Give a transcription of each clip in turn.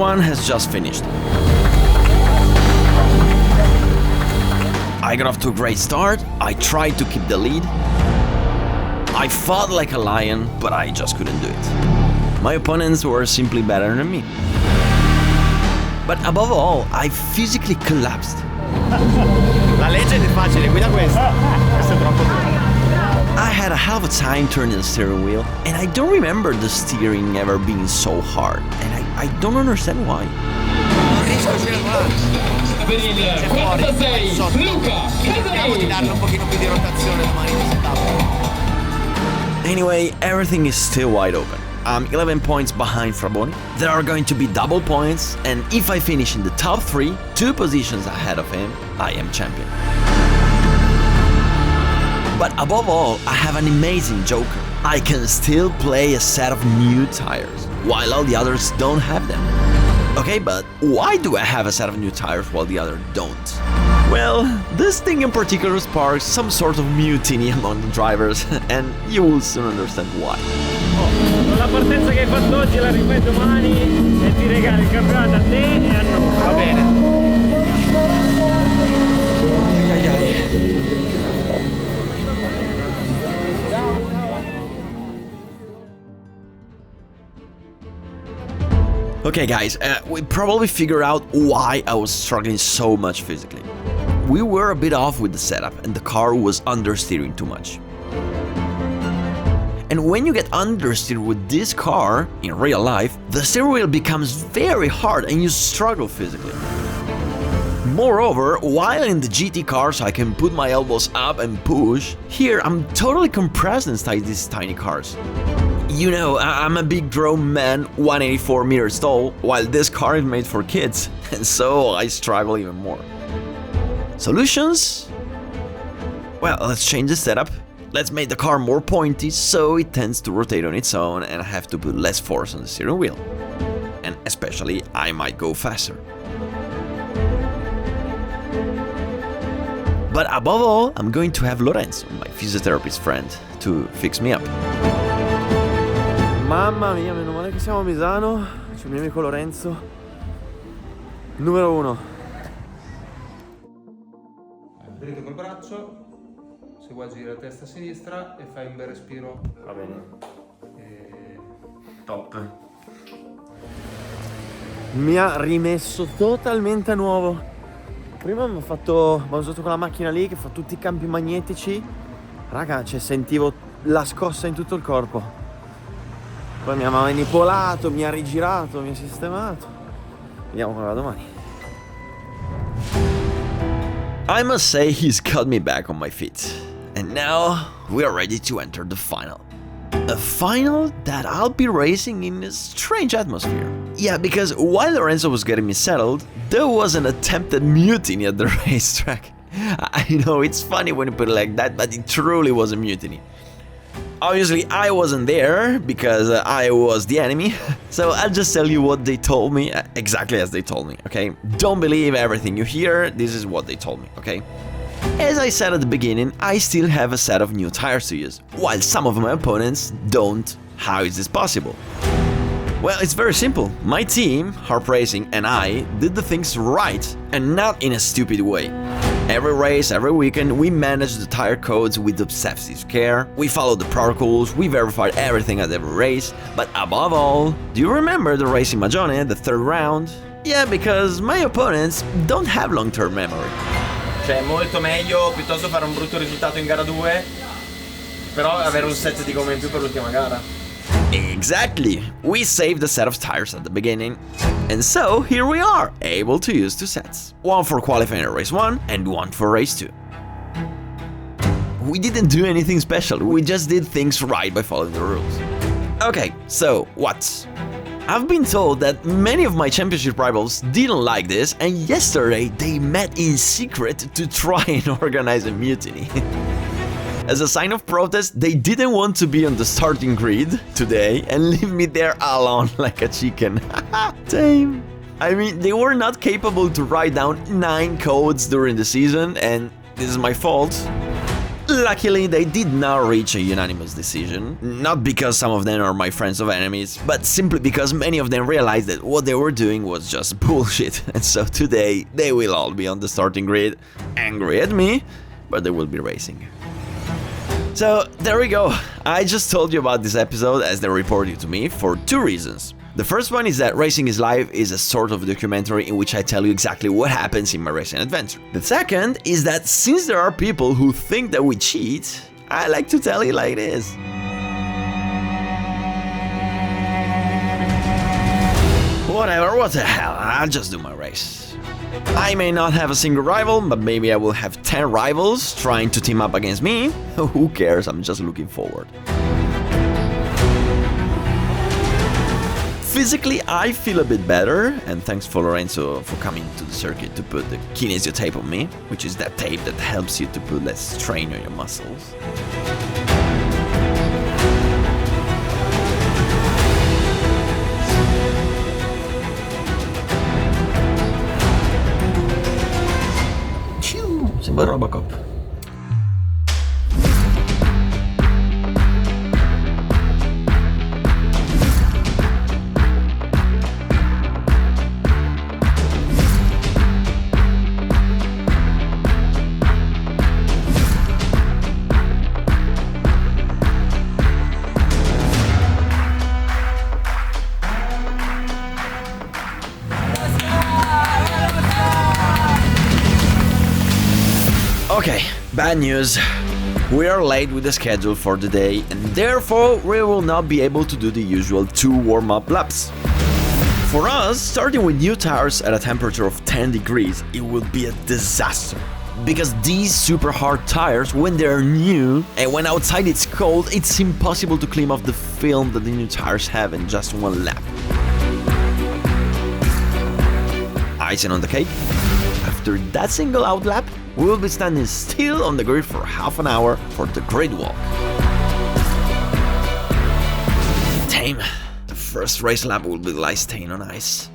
one has just finished. I got off to a great start, I tried to keep the lead. I fought like a lion, but I just couldn't do it. My opponents were simply better than me. But above all, I physically collapsed. La legge è facile, guida questa. Questo è troppo duro. I had a hell of a time turning the steering wheel, and I don't remember the steering ever being so hard, and I don't understand why. Non riesco a uscire Per il 46, Luca, Cerchiamo di darle un pochino più di rotazione domani di setup. Anyway, everything is still wide open. I'm 11 points behind Fraboni. There are going to be double points, and if I finish in the top 3, 2 positions ahead of him, I am champion. But above all, I have an amazing joker. I can still play a set of new tires, while all the others don't have them. Okay, but why do I have a set of new tires while the others don't? Well, this thing in particular sparks some sort of mutiny among the drivers, and you will soon understand why. Con la partenza che hai fatto oggi la rifai domani e ti regalo il campionato a te e a noi. Va bene. Okay guys, we probably figured out why I was struggling so much physically. We were a bit off with the setup and the car was understeering too much. And when you get understeered with this car, in real life, the steering wheel becomes very hard and you struggle physically. Moreover, while in the GT cars I can put my elbows up and push, here I'm totally compressed inside these tiny cars. You know, I'm a big grown man, 184 meters tall, while this car is made for kids, and so I struggle even more. Solutions? Well, let's change the setup. Let's make the car more pointy so it tends to rotate on its own and I have to put less force on the steering wheel. And especially, I might go faster. But above all, I'm going to have Lorenzo, my physiotherapist friend, to fix me up. Mamma mia, meno male che siamo a Misano. C'è il mio amico Lorenzo. Numero 1. Dritto col braccio, se vuoi gira testa a sinistra e fai un bel respiro. Va bene. Top. Mi ha rimesso totalmente a nuovo. Prima mi ho usato quella macchina lì che fa tutti i campi magnetici. Raga, cioè sentivo la scossa in tutto il corpo. Poi mi ha manipolato, mi ha rigirato, mi ha sistemato. Vediamo come va domani. I must say he's got me back on my feet. And now we are ready to enter the final. A final that I'll be racing in a strange atmosphere. Yeah, because while Lorenzo was getting me settled, there was an attempted mutiny at the racetrack. I know it's funny when you put it like that, but it truly was a mutiny. Obviously, I wasn't there because I was the enemy, so I'll just tell you what they told me, exactly as they told me, okay? Don't believe everything you hear, this is what they told me, okay? As I said at the beginning, I still have a set of new tires to use, while some of my opponents don't. How is this possible? Well, it's very simple. My team, Harp Racing, and I did the things right, and not in a stupid way. Every race, every weekend, we managed the tire codes with obsessive care, we followed the protocols, we verified everything at every race, but above all, do you remember the race in Magione, the third round? Yeah, because my opponents don't have long-term memory. Cioè, è molto meglio piuttosto fare un brutto risultato in gara 2, però avere un set di gomme in più per l'ultima gara. Exactly! We saved a set of tires at the beginning, and so here we are, able to use 2 sets. One for qualifying at race 1 and one for race 2. We didn't do anything special, we just did things right by following the rules. Okay, so what? I've been told that many of my championship rivals didn't like this, and yesterday they met in secret to try and organize a mutiny. As a sign of protest, they didn't want to be on the starting grid today and leave me there alone like a chicken. Damn. I mean, they were not capable to write down 9 codes during the season, and this is my fault. Luckily, they did not reach a unanimous decision, not because some of them are my friends or enemies, but simply because many of them realized that what they were doing was just bullshit, and so today they will all be on the starting grid, angry at me, but they will be racing. So there we go, I just told you about this episode as they reported to me for two reasons. The first one is that Racing is Live is a sort of documentary in which I tell you exactly what happens in my racing adventure. The second is that since there are people who think that we cheat, I like to tell you like it is. Whatever, what the hell, I'll just do my race. I may not have a single rival, but maybe I will have 10 rivals trying to team up against me. Who cares, I'm just looking forward. Physically, I feel a bit better, and thanks for Lorenzo for coming to the circuit to put the kinesio tape on me, which is that tape that helps you to put less strain on your muscles. Sembra Robocop. Okay, bad news. We are late with the schedule for the day, and therefore we will not be able to do the usual 2 warm-up laps. For us, starting with new tires at a temperature of 10 degrees, it will be a disaster. Because these super hard tires, when they're new, and when outside it's cold, it's impossible to clean off the film that the new tires have in just 1 lap. Icing on the cake, after that single out lap, we will be standing still on the grid for half an hour for the grid walk. Tame, the first race lap will be like staying on ice.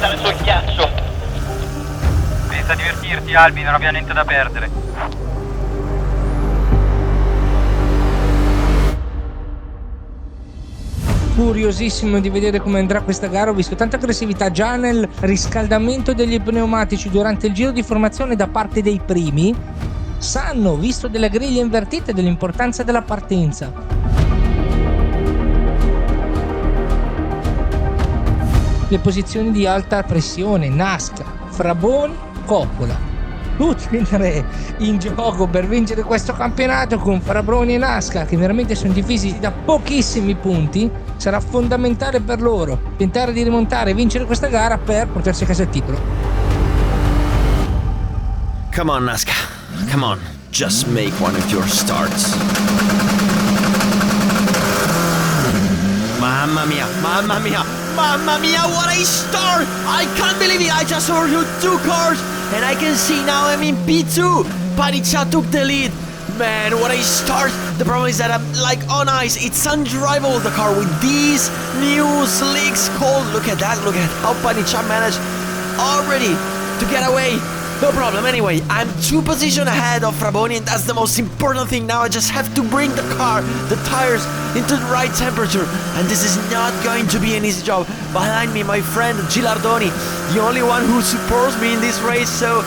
Stare sul ghiaccio. Pensa a divertirti, Albi, non abbiamo niente da perdere. Curiosissimo di vedere come andrà questa gara. Ho visto tanta aggressività già nel riscaldamento degli pneumatici durante il giro di formazione da parte dei primi. Sanno, visto delle griglie invertite, dell'importanza della partenza. Le posizioni di alta pressione, Naska, Fraboni, Coppola, tutti e 3 in gioco per vincere questo campionato, con Fraboni e Naska che veramente sono divisi da pochissimi punti. Sarà fondamentale per loro tentare di rimontare e vincere questa gara per portarsi a casa il titolo. Come on, Naska, come on, just make one of your starts. Mamma mia, mamma mia, mamma mia, what a start! I can't believe it, I just overtook 2 cars and I can see now I'm in P2. Paniccia took the lead. Man, what a start! The problem is that I'm like on ice, it's undrivable, the car with these new slicks cold. Look at that, look at how Paniccia managed already to get away No problem. Anyway, I'm 2 positions ahead of Fraboni, and that's the most important thing. Now I just have to bring the car, the tires, into the right temperature. And this is not going to be an easy job. Behind me, my friend Gilardoni, the only one who supports me in this race. So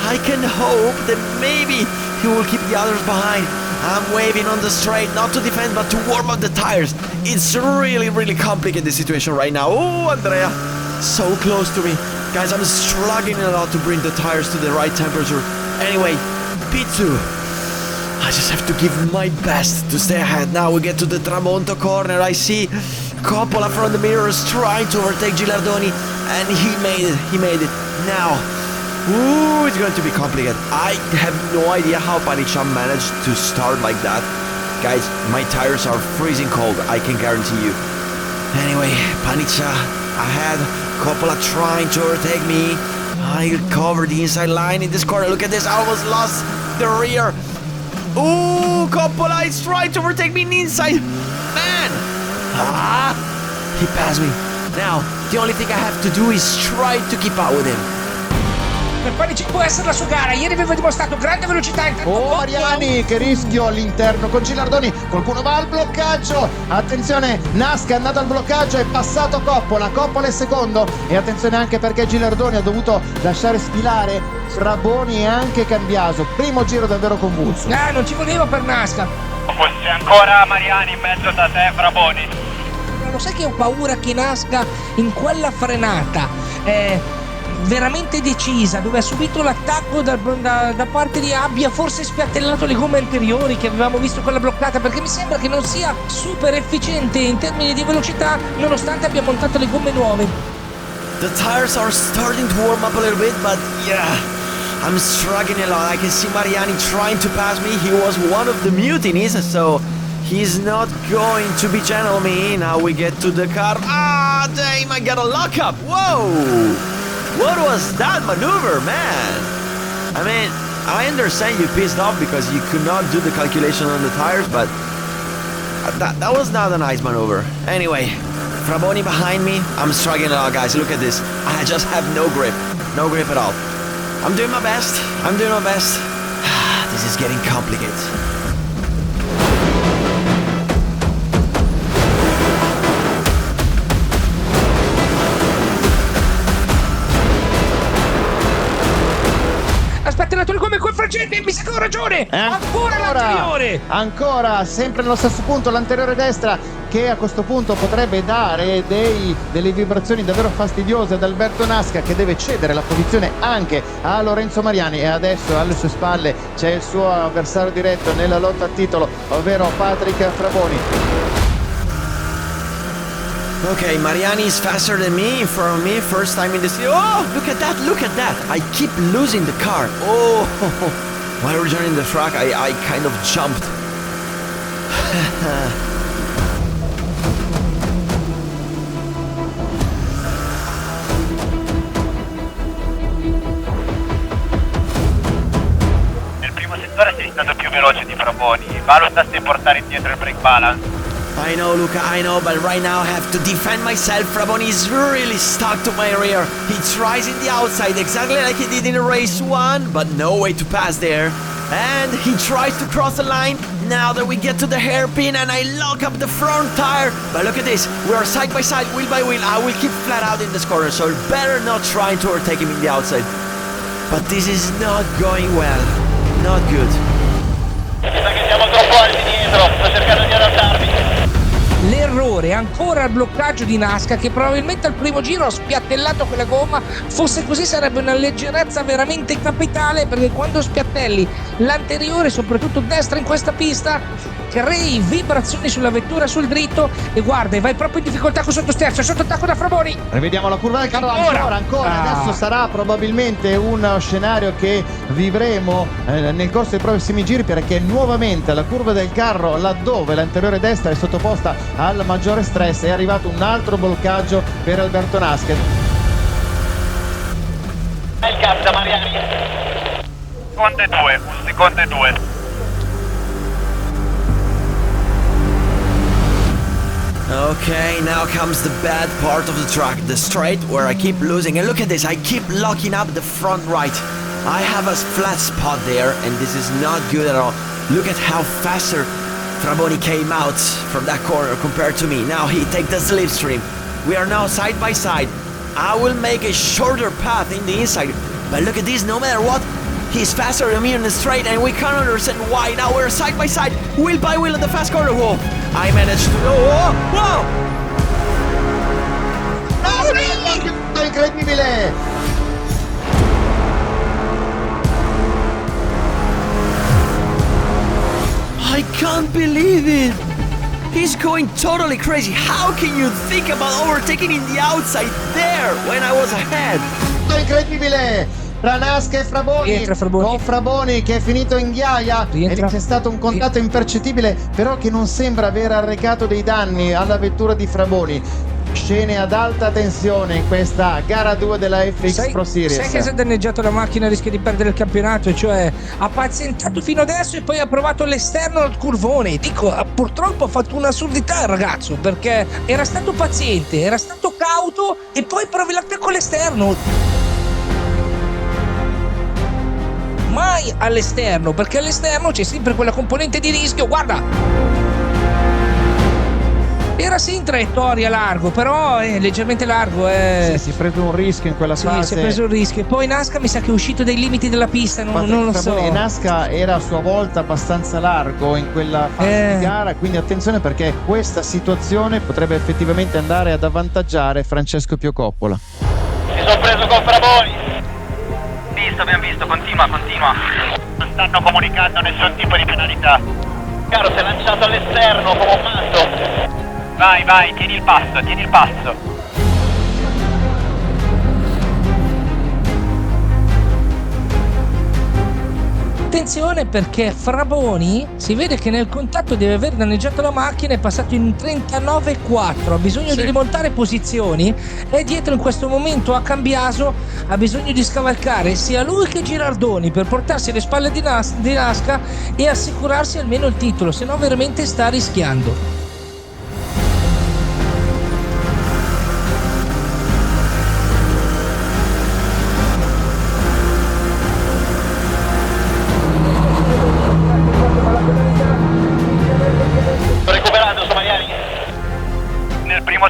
I can hope that maybe he will keep the others behind. I'm waving on the straight, not to defend, but to warm up the tires. It's really, really complicated situation right now. Oh, Andrea, so close to me. Guys, I'm struggling a lot to bring the tires to the right temperature. Anyway, P2. I just have to give my best to stay ahead. Now we get to the Tramonto corner. I see Coppola from the mirrors trying to overtake Gilardoni, and he made it. Now, ooh, it's going to be complicated. I have no idea how Paniccia managed to start like that. Guys, my tires are freezing cold, I can guarantee you. Anyway, Paniccia ahead, Coppola trying to overtake me. I covered the inside line in this corner. Look at this, I almost lost the rear. Ooh, Coppola is trying to overtake me in the inside. Man! Ah! He passed me. Now, the only thing I have to do is try to keep up with him. Per Paniccia può essere la sua gara, ieri aveva dimostrato grande velocità in Oh, Mariani, che rischio all'interno con Gilardoni, qualcuno va al bloccaggio, attenzione, Naska è andato al bloccaggio, è passato Coppola è secondo, e attenzione anche perché Gilardoni ha dovuto lasciare sfilare Fraboni e anche Cambiaso, primo giro davvero convulso. Non ci voleva per Naska. C'è ancora Mariani in mezzo da te, Fraboni. Lo sai che ho paura che Naska in quella frenata veramente decisa, dove ha subito l'attacco da parte di abbia forse spiattellato le gomme anteriori che avevamo visto quella bloccata, perché mi sembra che non sia super efficiente in termini di velocità nonostante abbia montato le gomme nuove. The tires are starting to warm up a little bit, but yeah, I'm struggling a lot. I can see Mariani trying to pass me. He was one of the mutinies, so he's not going to be gentle me. Now we get to the car. Ah, damn, I got a lockup. Whoa! What was that maneuver, man? I mean, I understand you pissed off because you could not do the calculation on the tires, but that was not a nice maneuver. Anyway, Fraboni behind me. I'm struggling a lot, guys. Look at this. I just have no grip. No grip at all. I'm doing my best. This is getting complicated. Come quel frangente, mi sa che ho ragione, ancora l'anteriore, ancora sempre nello stesso punto l'anteriore destra, che a questo punto potrebbe dare delle vibrazioni davvero fastidiose ad Alberto Naska, che deve cedere la posizione anche a Lorenzo Mariani, e adesso alle sue spalle c'è il suo avversario diretto nella lotta a titolo, ovvero Patrick Fraboni. Okay, Mariani is faster than me, in front of me, first time in this. Oh, look at that. I keep losing the car. Oh, while returning the track, I kind of jumped. Nel primo settore sei stato più veloce di Fraboni, valuta se portare indietro il brake balance. I know, Luca, I know, but right now I have to defend myself. Fraboni is really stuck to my rear. He tries in the outside, exactly like he did in race 1, but no way to pass there. And he tries to cross the line. Now that we get to the hairpin and I lock up the front tire. But look at this, we are side by side, wheel by wheel. I will keep flat out in this corner, so better not trying to overtake him in the outside. But this is not going well. Not good. Mi sa che siamo troppo alti dietro, sto cercando di adattarmi. L'errore ancora al bloccaggio di Naska, che probabilmente al primo giro ha spiattellato quella gomma. Fosse così sarebbe una leggerezza veramente capitale, perché quando spiattelli l'anteriore, soprattutto destra in questa pista, crei vibrazioni sulla vettura sul dritto e guarda, vai proprio in difficoltà con sottosterzo, sotto attacco da Fraboni. Rivediamo la curva del carro, ancora. Adesso sarà probabilmente uno scenario che vivremo nel corso dei prossimi giri, perché nuovamente la curva del carro, laddove l'anteriore destra è sottoposta al maggiore stress, è arrivato un altro bloccaggio per Alberto Naska. Il gas da Mariani. Un secondo e due. Okay, now comes the bad part of the track, the straight where I keep losing. And look at this, I keep locking up the front right. I have a flat spot there, and this is not good at all. Look at how faster Fraboni came out from that corner compared to me. Now he takes the slipstream. We are now side by side. I will make a shorter path in the inside, but look at this, no matter what, he's faster than me in the straight, and we can't understand why. Now we're side by side, wheel by wheel at the fast corner. Whoa, I managed to... Whoa, whoa! Incredibile! I can't believe it! He's going totally crazy. How can you think about overtaking in the outside there when I was ahead? Incredibile! Tra Naska e Fraboni, Rientra Fraboni. con Fraboni che è finito in ghiaia Rientra. ed c'è stato un contatto impercettibile, però che non sembra aver arrecato dei danni alla vettura di Fraboni. Scene ad alta tensione in questa gara 2 della FXPRO Series. Sai che si è danneggiato la macchina, rischia di perdere il campionato, cioè ha pazientato fino adesso e poi ha provato l'esterno al curvone. Dico, purtroppo ha fatto un'assurdità il ragazzo, perché era stato paziente, era stato cauto e poi provi l'attacco all'esterno. Mai all'esterno, perché all'esterno c'è sempre quella componente di rischio. Guarda, era sì in traiettoria largo, però è leggermente largo. Sì, si è preso un rischio in quella fase. Sì, si è preso un rischio. Poi Naska mi sa che è uscito dai limiti della pista, non lo so. E Naska era a sua volta abbastanza largo in quella fase di gara, quindi attenzione, perché questa situazione potrebbe effettivamente andare ad avvantaggiare Francesco Piocoppola. Mi sono preso con Fraboni. Visto, abbiamo visto, continua. Non stanno comunicando nessun tipo di penalità. Caro, si è lanciato all'esterno come un matto. Vai, tieni il passo. Attenzione, perché Fraboni si vede che nel contatto deve aver danneggiato la macchina, è passato in 39,4, ha bisogno di rimontare posizioni, è dietro in questo momento a Cambiaso, ha bisogno di scavalcare sia lui che Girardoni per portarsi alle spalle di Naska e assicurarsi almeno il titolo, se no veramente sta rischiando.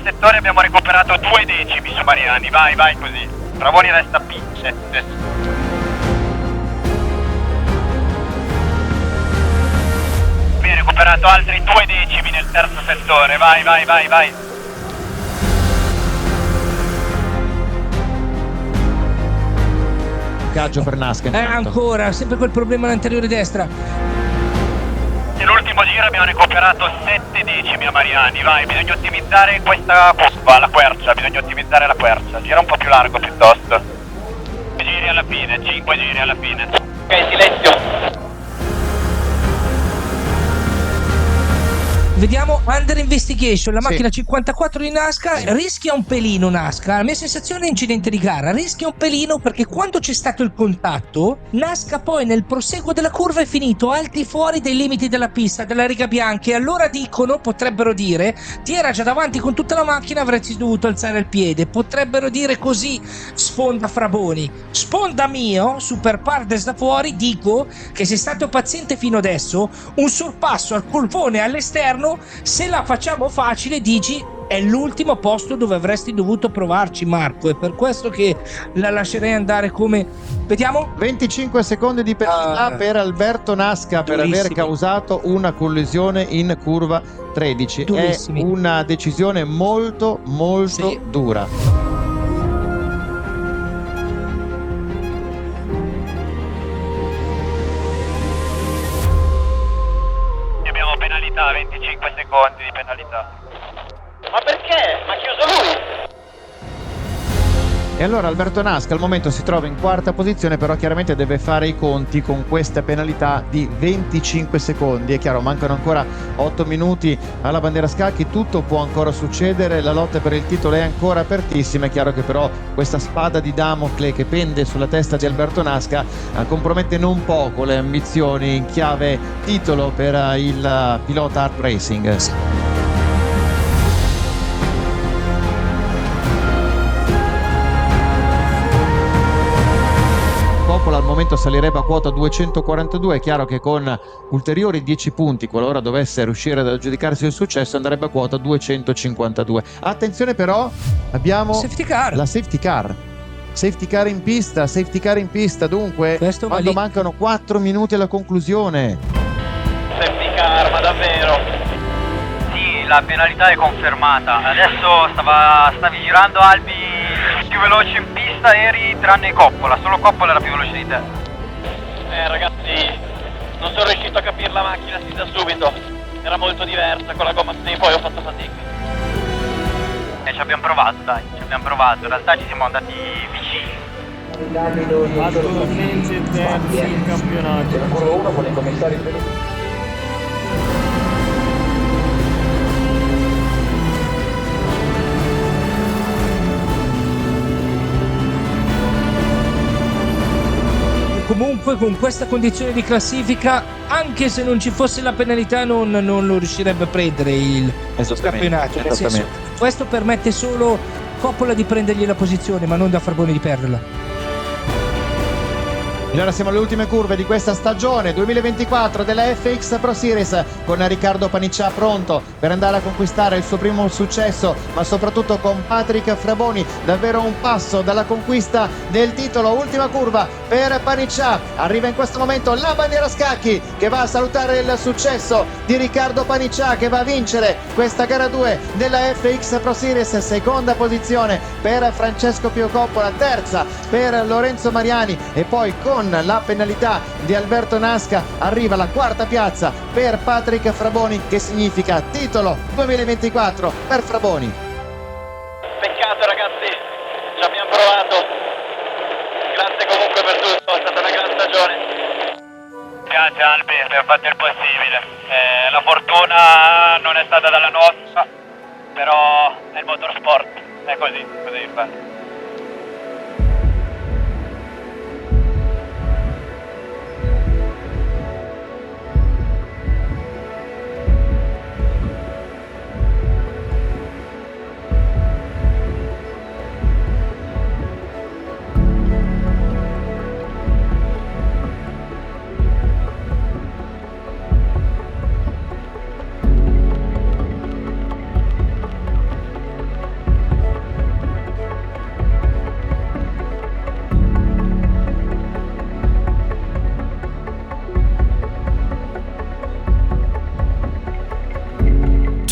Settore abbiamo recuperato 2 decimi su Mariani, vai così. Fraboni resta P7. Abbiamo recuperato altri 2 decimi nel terzo settore, vai. Caggio per Naska. Ancora, sempre quel problema all'anteriore destra. Nell'ultimo giro abbiamo recuperato 7 decimi a Mariani, vai, bisogna ottimizzare questa curva, la quercia, gira un po' più largo piuttosto. 5 giri alla fine. Ok, silenzio. Vediamo under investigation, la macchina 54 di Naska rischia un pelino. Naska, la mia sensazione è incidente di gara, rischia un pelino perché quando c'è stato il contatto Naska poi nel proseguo della curva è finito al di fuori dei limiti della pista, della riga bianca, e allora potrebbero dire ti era già davanti con tutta la macchina, avresti dovuto alzare il piede, potrebbero dire così. Sponda Fraboni, sponda mio, super pardes da fuori, dico che sei stato paziente fino adesso, un sorpasso al curvone all'esterno, se la facciamo facile dici è l'ultimo posto dove avresti dovuto provarci, Marco, è per questo che la lascerei andare come... Vediamo. 25 secondi di penalità per Alberto Naska per aver causato una collisione in curva 13. Durissimi. È una decisione molto dura. Abbiamo penalità, 25 secondi di penalità. Ma perché? Ma ha chiuso lui? E allora Alberto Naska al momento si trova in quarta posizione, però chiaramente deve fare i conti con questa penalità di 25 secondi. È chiaro, mancano ancora 8 minuti alla bandiera scacchi, tutto può ancora succedere, la lotta per il titolo è ancora apertissima. È chiaro che però questa spada di Damocle che pende sulla testa di Alberto Naska compromette non poco le ambizioni in chiave titolo per il pilota Art Racing. Al momento salirebbe a quota 242. È chiaro che con ulteriori 10 punti, qualora dovesse riuscire ad aggiudicarsi il successo, andrebbe a quota 252. Attenzione però, abbiamo Safety car. la safety car. Safety car in pista, dunque Questo va quando lì. mancano 4 minuti alla conclusione. Safety car, ma davvero? Sì, la penalità è confermata. Adesso stavi girando, Albi, più veloce in pista eri, tranne Coppola. Solo Coppola era più veloce di te. Ragazzi, non sono riuscito a capire la macchina sin da subito. Era molto diversa con la gomma e poi ho fatto fatica. Ci abbiamo provato, dai, in realtà ci siamo andati vicini. Attualmente terzi in campionato. Comunque con questa condizione di classifica, anche se non ci fosse la penalità, non lo riuscirebbe a prendere il campionato. Nel senso, questo permette solo Coppola di prendergli la posizione, ma non da Fraboni di perderla. E ora siamo alle ultime curve di questa stagione 2024 della FXPRO Series, con Riccardo Paniccià pronto per andare a conquistare il suo primo successo, ma soprattutto con Patrick Fraboni davvero un passo dalla conquista del titolo. Ultima curva per Paniccià, arriva in questo momento la bandiera a scacchi che va a salutare il successo di Riccardo Paniccià, che va a vincere questa gara 2 della FXPRO Series. Seconda posizione per Francesco Pio Coppola, terza per Lorenzo Mariani, e poi con la penalità di Alberto Naska arriva la quarta piazza per Patrick Fraboni, che significa titolo 2024 per Fraboni. Peccato ragazzi, ci abbiamo provato. Grazie comunque per tutto, è stata una gran stagione. Grazie Albi, abbiamo fatto il possibile. La fortuna non è stata dalla nostra, però è il motorsport, è così, cosa devi fare?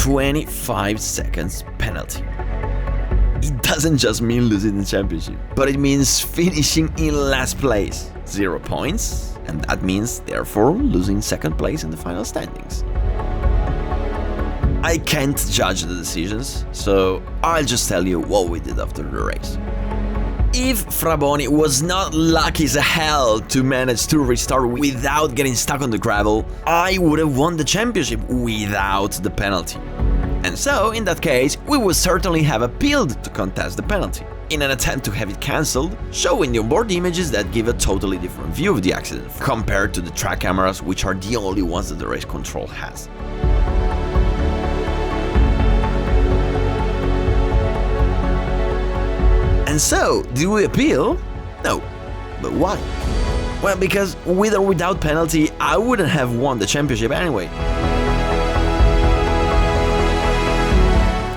"25 seconds penalty." It doesn't just mean losing the championship, but it means finishing in last place, 0 points, and that means therefore losing second place in the final standings. I can't judge the decisions, so I'll just tell you what we did after the race. If Fraboni was not lucky as hell to manage to restart without getting stuck on the gravel, I would have won the championship without the penalty. And so, in that case, we would certainly have appealed to contest the penalty, in an attempt to have it cancelled, showing the onboard images that give a totally different view of the accident, compared to the track cameras, which are the only ones that the race control has. And so, did we appeal? No. But why? Well, because with or without penalty, I wouldn't have won the championship anyway.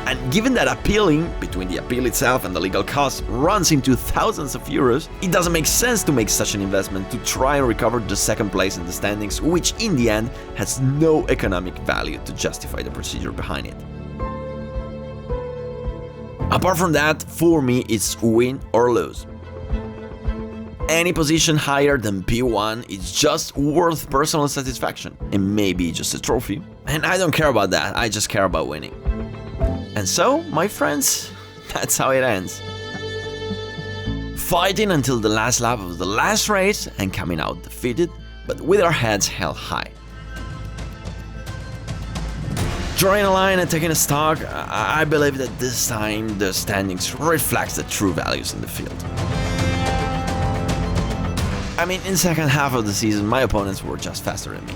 And given that appealing, between the appeal itself and the legal costs, runs into thousands of euros, it doesn't make sense to make such an investment to try and recover the second place in the standings, which in the end has no economic value to justify the procedure behind it. Apart from that, for me, it's win or lose. Any position higher than P1 is just worth personal satisfaction, and maybe just a trophy. And I don't care about that, I just care about winning. And so, my friends, that's how it ends. Fighting until the last lap of the last race and coming out defeated, but with our heads held high. Drawing a line and taking a stock, I believe that this time the standings reflects the true values in the field. I mean, in the second half of the season, my opponents were just faster than me.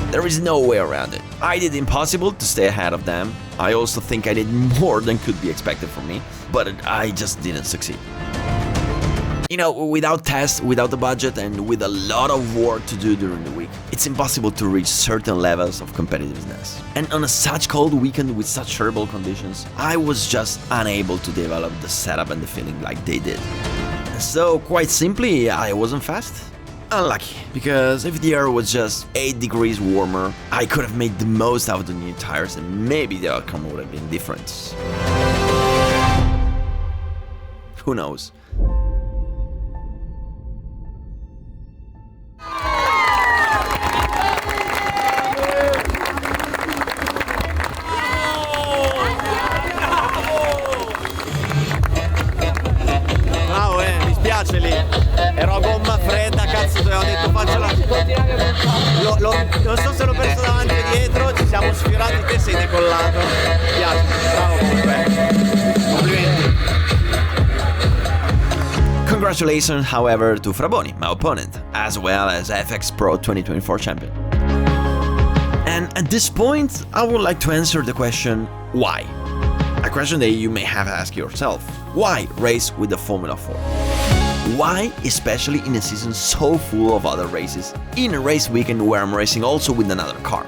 There is no way around it. I did the impossible to stay ahead of them. I also think I did more than could be expected from me, but I just didn't succeed. You know, without tests, without a budget, and with a lot of work to do during the week, it's impossible to reach certain levels of competitiveness. And on such cold weekend with such terrible conditions, I was just unable to develop the setup and the feeling like they did. So, quite simply, I wasn't fast. Unlucky, because if the air was just 8 degrees warmer, I could have made the most out of the new tires and maybe the outcome would have been different. Who knows? Bravo, mi spiace lì. Ero a gomma fredda, cazzo, ti avevo detto faccela. Non so se l'ho perso davanti o dietro, ci siamo sfiorati, te sei decollato. Mi spiace, bravo comunque. Complimenti. Congratulations, however, to Fraboni, my opponent, as well as FXPRO 2024 champion. And at this point, I would like to answer the question, why? A question that you may have asked yourself. Why race with the Formula 4? Why, especially in a season so full of other races, in a race weekend where I'm racing also with another car?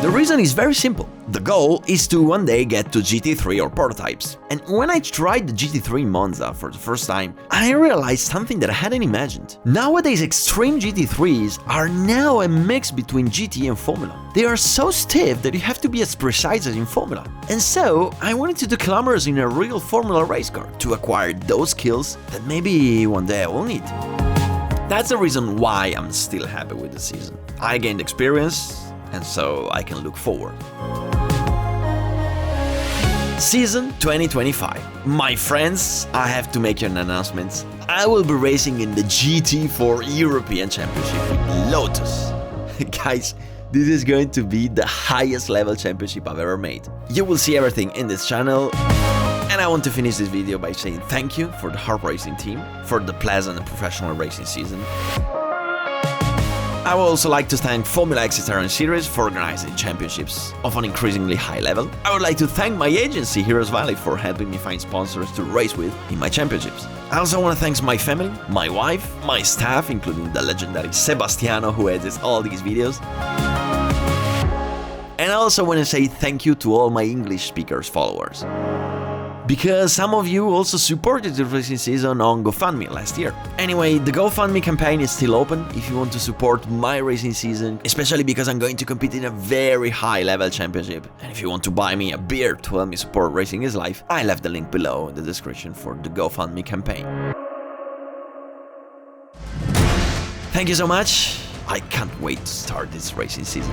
The reason is very simple. The goal is to one day get to GT3 or prototypes. And when I tried the GT3 in Monza for the first time, I realized something that I hadn't imagined. Nowadays, extreme GT3s are now a mix between GT and Formula. They are so stiff that you have to be as precise as in Formula. And so, I wanted to do kilometers in a real Formula race car to acquire those skills that maybe one day I will need. That's the reason why I'm still happy with the season. I gained experience, and so I can look forward. Season 2025. My friends, I have to make an announcement. I will be racing in the GT4 European Championship with Lotus. Guys, this is going to be the highest level championship I've ever made. You will see everything in this channel. And I want to finish this video by saying thank you for the Harp Racing team, for the pleasant and professional racing season. I would also like to thank Formula FXPRO Series for organizing championships of an increasingly high level. I would like to thank my agency Heroes Valley for helping me find sponsors to race with in my championships. I also want to thank my family, my wife, my staff, including the legendary Sebastiano who edits all these videos. And I also want to say thank you to all my English speakers followers. Because some of you also supported the racing season on GoFundMe last year. Anyway, the GoFundMe campaign is still open if you want to support my racing season, especially because I'm going to compete in a very high level championship. And if you want to buy me a beer to help me support Racing is Life, I left the link below in the description for the GoFundMe campaign. Thank you so much. I can't wait to start this racing season.